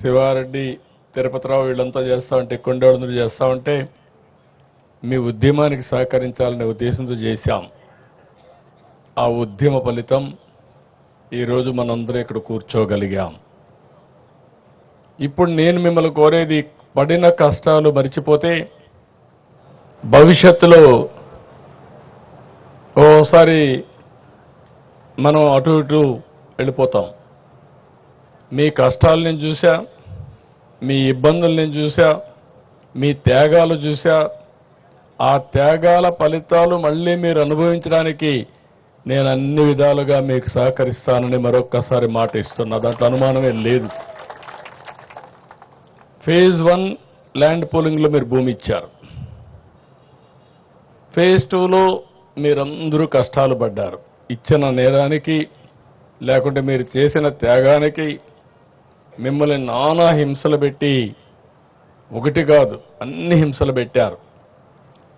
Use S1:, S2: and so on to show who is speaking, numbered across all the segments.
S1: శివారెడ్డి తిరుపతిరావు వీళ్ళంతా చేస్తా ఉంటే కొండేళ్ళందరూ చేస్తా ఉంటే మీ ఉద్యమానికి సహకరించాలనే ఉద్దేశంతో చేశాం. ఆ ఉద్యమ ఫలితం ఈరోజు మనందరం ఇక్కడ కూర్చోగలిగాం. ఇప్పుడు నేను మిమ్మల్ని కోరేది, పడిన కష్టాలు మరిచిపోతే భవిష్యత్తులో ఓసారి మనం అటు ఇటు వెళ్ళిపోతాం. మీ కష్టాలు నేను చూశా, మీ ఇబ్బందులు నేను చూశా, మీ త్యాగాలు చూశా. ఆ త్యాగాల ఫలితాలు మళ్ళీ మీరు అనుభవించడానికి నేను అన్ని విధాలుగా మీకు సహకరిస్తానని మరొక్కసారి మాట ఇస్తున్నా. దాంట్లో అనుమానమే లేదు. ఫేజ్ 1 ల్యాండ్ పూలింగ్లో మీరు భూమి ఇచ్చారు. ఫేజ్ 2లో మీరందరూ కష్టాలు పడ్డారు. ఇచ్చిన నేరానికి లేకుంటే మీరు చేసిన త్యాగానికి మిమ్మల్ని నానా హింసలు పెట్టి, ఒకటి కాదు అన్ని హింసలు పెట్టారు.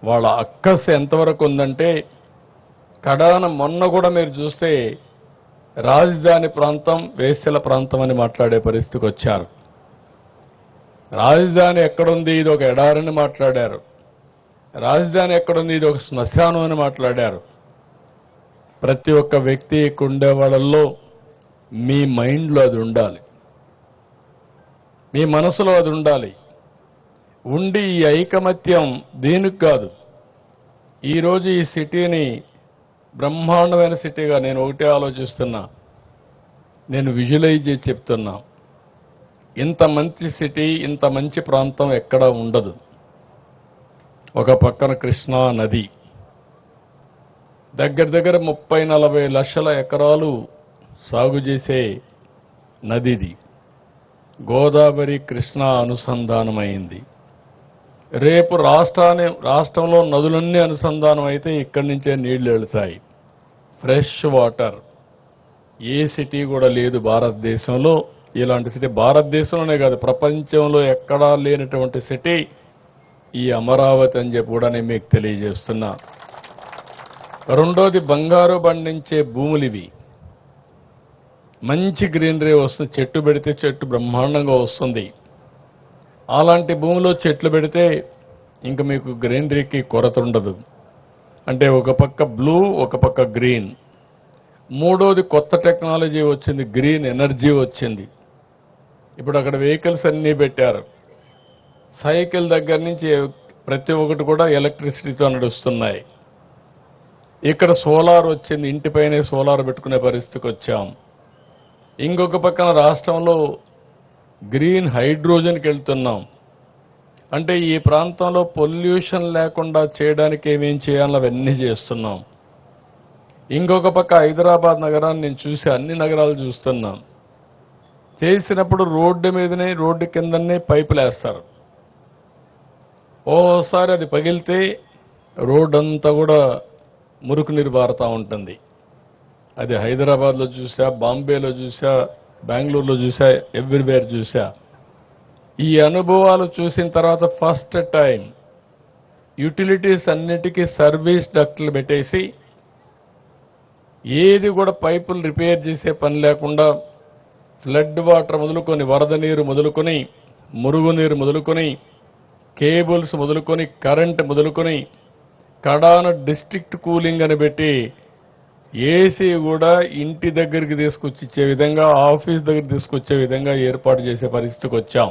S1: వాళ్ళ అక్కసు ఎంతవరకు ఉందంటే కడాన మొన్న కూడా మీరు చూస్తే రాజధాని ప్రాంతం వేశ్యల ప్రాంతం అని మాట్లాడే పరిస్థితికి వచ్చారు. రాజధాని ఎక్కడుంది, ఇది ఒక ఎడారని మాట్లాడారు. రాజధాని ఎక్కడుంది, ఇది ఒక శ్మశానం అని మాట్లాడారు. ప్రతి ఒక్క వ్యక్తి ఉండే వాళ్ళల్లో మీ మైండ్లో అది ఉండాలి, మీ మనసులో అది ఉండాలి. ఉండి ఈ ఐకమత్యం దేనికి కాదు. ఈరోజు ఈ సిటీని బ్రహ్మాండమైన సిటీగా నేను ఒకటే ఆలోచిస్తున్నా, నేను విజువలైజ్ చేసి చెప్తున్నా. ఇంత మంచి సిటీ, ఇంత మంచి ప్రాంతం ఎక్కడా ఉండదు. ఒక పక్కన కృష్ణా నది, దగ్గర 30-40 లక్షల ఎకరాలు సాగు చేసే నదిది. గోదావరి కృష్ణా అనుసంధానమైంది. రేపు రాష్ట్రంలో నదులన్నీ అనుసంధానం అయితే ఇక్కడి నుంచే నీళ్లు వెళతాయి. Fresh water. ఏ సిటీ కూడా లేదు భారతదేశంలో ఇలాంటి సిటీ. భారతదేశంలోనే కాదు, ప్రపంచంలో ఎక్కడా లేనటువంటి సిటీ ఈ అమరావతి అని చెప్పి కూడా నేను మీకు తెలియజేస్తున్నా. రెండోది, బంగారు పండించే భూములు ఇవి. మంచి గ్రీనరీ వస్తుంది. చెట్టు పెడితే చెట్టు బ్రహ్మాండంగా వస్తుంది. అలాంటి భూమిలో చెట్లు పెడితే ఇంక మీకు గ్రీనరీకి కొరత ఉండదు. అంటే ఒక పక్క బ్లూ, ఒక పక్క గ్రీన్. మూడోది, కొత్త టెక్నాలజీ వచ్చింది, గ్రీన్ ఎనర్జీ వచ్చింది. ఇప్పుడు అక్కడ వెహికల్స్ అన్నీ పెట్టారు. సైకిల్ దగ్గర నుంచి ప్రతి ఒక్కటి కూడా ఎలక్ట్రిసిటీతో నడుస్తున్నాయి. ఇక్కడ సోలార్ వచ్చింది, ఇంటిపైనే సోలార్ పెట్టుకునే పరిస్థితికి వచ్చాం. ఇంకొక పక్కన రాష్ట్రంలో గ్రీన్ హైడ్రోజన్కి వెళ్తున్నాం. అంటే ఈ ప్రాంతంలో పొల్యూషన్ లేకుండా చేయడానికి ఏమేం చేయాలో అవన్నీ చేస్తున్నాం. ఇంకొక పక్క హైదరాబాద్ నగరాన్ని నేను చూసి అన్ని నగరాలు చూస్తున్నాం. చేసినప్పుడు రోడ్డు మీదనే, రోడ్డు కిందనే పైపులు వేస్తారు. ఓసారి అది పగిలితే రోడ్డు అంతా కూడా మురుకు నీరు పారుతూ ఉంటుంది. అది హైదరాబాద్లో చూసా, బాంబేలో చూసా, బెంగళూరులో చూసా, ఎవ్రీవేర్ చూసా. ఈ అనుభవాలు చూసిన తర్వాత ఫస్ట్ టైం యూటిలిటీస్ అన్నిటికీ సర్వీస్ డక్ట్లు పెట్టేసి ఏది కూడా పైపులు రిపేర్ చేసే పని లేకుండా ఫ్లడ్ వాటర్ మొదలుకొని, వరద నీరు మొదలుకొని, మురుగునీరు మొదలుకొని, కేబుల్స్ మొదలుకొని, కరెంట్ మొదలుకొని, కడాన డిస్ట్రిక్ట్ కూలింగ్ అని పెట్టి ఏసీ కూడా ఇంటి దగ్గరికి తీసుకొచ్చి ఇచ్చే విధంగా, ఆఫీస్ దగ్గర తీసుకొచ్చే విధంగా ఏర్పాటు చేసే పరిస్థితికి వచ్చాం.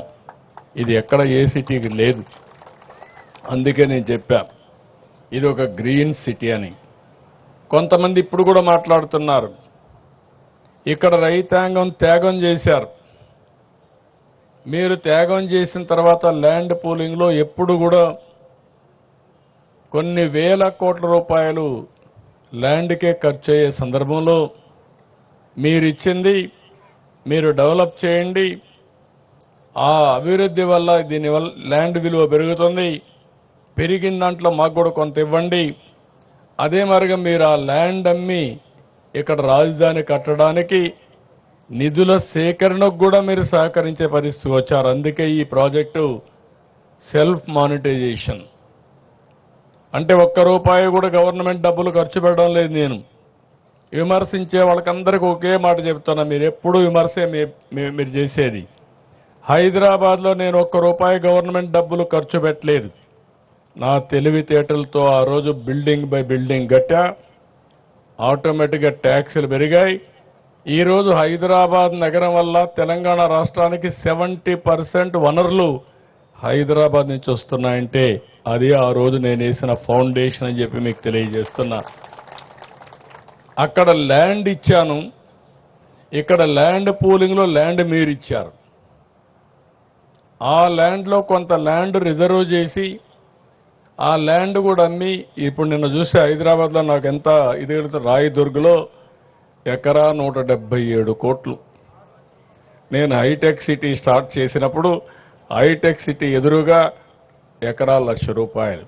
S1: ఇది ఎక్కడ ఏ సిటీకి లేదు. అందుకే నేను చెప్పా ఇది ఒక గ్రీన్ సిటీ అని. కొంతమంది ఇప్పుడు కూడా మాట్లాడుతున్నారు, ఇక్కడ రైతాంగం త్యాగం చేశారు. మీరు త్యాగం చేసిన తర్వాత ల్యాండ్ పూలింగ్లో ఎప్పుడు కూడా కొన్ని వేల కోట్ల రూపాయలు ల్యాండ్కే ఖర్చు అయ్యే సందర్భంలో మీరిచ్చింది మీరు డెవలప్ చేయండి, ఆ అభివృద్ధి వల్ల దీనివల్ల ల్యాండ్ విలువ పెరుగుతుంది, పెరిగిన దాంట్లో మాకు కూడా కొంత ఇవ్వండి. అదే మరిగా మీరు ఆ ల్యాండ్ అమ్మి ఇక్కడ రాజధాని కట్టడానికి నిధుల సేకరణకు కూడా మీరు సహకరించే పరిస్థితి వచ్చారు. అందుకే ఈ ప్రాజెక్టు సెల్ఫ్ మానిటైజేషన్. అంటే ఒక్క రూపాయి కూడా గవర్నమెంట్ డబ్బులు ఖర్చు పెట్టడం లేదు. నేను విమర్శించే వాళ్ళకందరికీ ఒకే మాట చెప్తున్నా, మీరు ఎప్పుడూ విమర్శే మీరు చేసేది. హైదరాబాద్లో నేను ఒక్క రూపాయి గవర్నమెంట్ డబ్బులు ఖర్చు పెట్టలేదు. నా తెలివితేటలతో ఆ రోజు బిల్డింగ్ బై బిల్డింగ్ కట్టా. ఆటోమేటిక్గా ట్యాక్సులు పెరిగాయి. ఈ రోజు హైదరాబాద్ నగరం వల్ల తెలంగాణ రాష్ట్రానికి 70% వనరులు హైదరాబాద్ నుంచి వస్తున్నాయంటే అది ఆ రోజు నేను వేసిన ఫౌండేషన్ అని చెప్పి మీకు తెలియజేస్తున్నా. అక్కడ ల్యాండ్ ఇచ్చాను, ఇక్కడ ల్యాండ్ పూలింగ్లో ల్యాండ్ మీరు ఇచ్చారు. ఆ ల్యాండ్లో కొంత ల్యాండ్ రిజర్వ్ చేసి ఆ ల్యాండ్ కూడా అమ్మి ఇప్పుడు నిన్న చూస్తే హైదరాబాద్లో నాకు ఎంత ఇది రాయదుర్గ్లో ఎకరా 177 కోట్లు. నేను హైటెక్ సిటీ స్టార్ట్ చేసినప్పుడు హైటెక్ సిటీ ఎదురుగా ఎకరా 1,00,000 రూపాయలు.